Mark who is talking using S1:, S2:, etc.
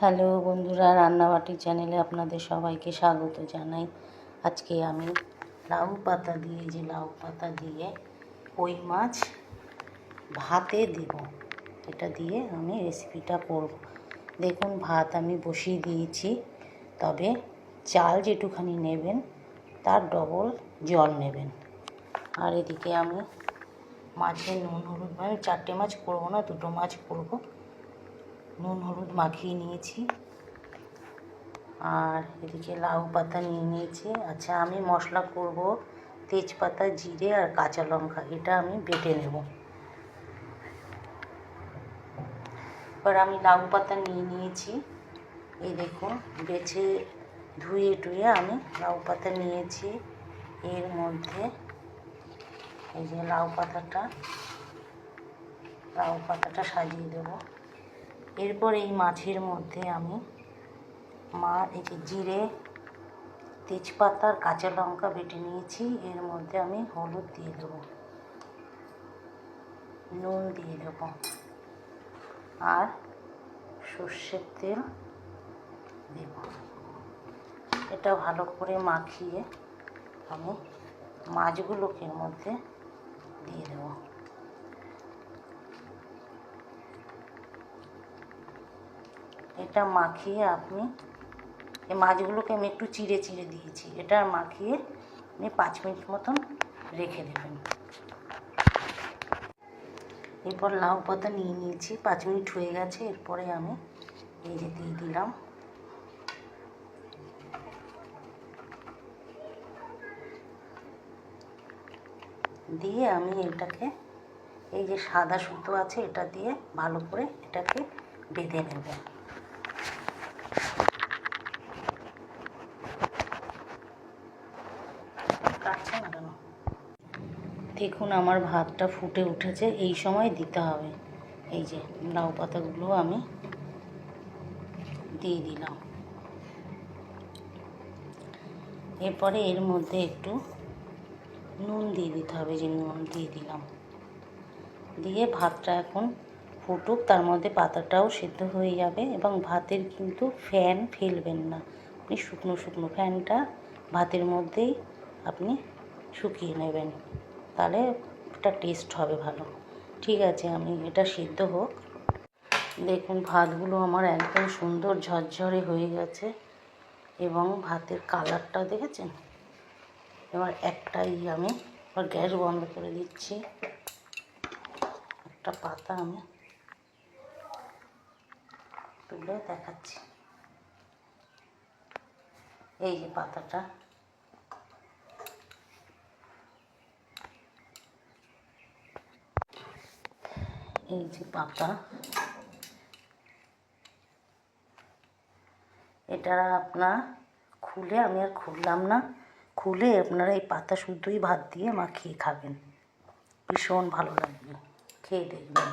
S1: Hello বন্ধুরা, রান্নাবাটি চ্যানেলে আপনাদের সবাইকে স্বাগত জানাই। আজকে আমি লাউ পাতা দিয়ে কই মাছ ভাতে দেব, এটা দিয়ে আমি রেসিপিটা করব। দেখুন, ভাত আমি বসিয়ে দিয়েছি, তবে চাল যেটুখানি নেবেন তার ডবল জল নেবেন। আর এদিকে আমি মাছের নুন হলুদ, আমি 4টে মাছ করবো না, 2টো মাছ করব। নুন হলুদ মাখিয়ে নিয়েছি। আর এদিকে লাউ পাতা নিয়ে নিয়েছি। আচ্ছা, আমি মশলা করব তেজপাতা, জিরে আর কাঁচা লঙ্কা, এটা আমি বেটে নেব। এবার আমি লাউ পাতা নিয়ে নিয়েছি, এই দেখুন বেছে ধুয়ে টুয়ে আমি লাউ পাতা নিয়েছি। এর মধ্যে এই যে লাউ পাতাটা সাজিয়ে দেব। এরপর এই মাছের মধ্যে আমি এই যে জিরে, তেজপাতা আর কাঁচা লঙ্কা বেটে নিয়েছি, এর মধ্যে আমি হলুদ দিয়ে দেবো, নুন দিয়ে দেবো আর সর্ষের তেল দেব। এটা ভালো করে মাখিয়ে আমি মাছগুলোকে এর মধ্যে দিয়ে দেবো। এটা মাখিয়ে আপনি এই মাছগুলোকে আমি একটু চিড়ে চিড়ে দিয়েছি, এটা মাখিয়ে আপনি 5 মিনিট মতন রেখে দেবেন। এরপর লাউ পাতা নিয়ে নিয়েছি, 5 মিনিট হয়ে গেছে। এরপরে আমি এই যে দিয়ে দিলাম, দিয়ে আমি এটাকে এই যে সাদা সুতো আছে এটা দিয়ে ভালো করে এটাকে বেঁধে নেব। কাটছে না কেন? দেখুন, আমার ভাতটা ফুটে উঠেছে, এই সময় দিতে হবে। এই যে লাউ পাতাগুলো আমি দিয়ে দিলাম। এরপরে এর মধ্যে একটু নুন দিয়ে দিতে হবে, যে নুন দিয়ে দিলাম। দিয়ে ভাতটা এখন ফুটুক, তার মধ্যে পাতাটাও সেদ্ধ হয়ে যাবে। এবং ভাতের কিন্তু ফ্যান ফেলবেন না, আপনি শুকনো শুকনো ফ্যানটা ভাতের মধ্যেই আপনি শুকিয়ে নেবেন, তাহলে এটা টেস্ট হবে ভালো। ঠিক আছে, আমি এটা সিদ্ধ হোক। দেখুন, ভাতগুলো আমার একদম সুন্দর ঝরঝরে হয়ে গেছে এবং ভাতের কালারটা দেখেছেন। এবার আমি গ্যাস বন্ধ করে দিচ্ছি। একটা পাতা আমি তুলে দেখাচ্ছি, এই যে পাতাটা, এই যে পাতা, এটা আপনার খুলে, আমি আর খুললাম না, খুলে আপনারা এই পাতা শুদ্ধই ভাত দিয়ে মাখিয়ে খাবেন, ভীষণ ভালো লাগবে, খেয়ে দেখবেন।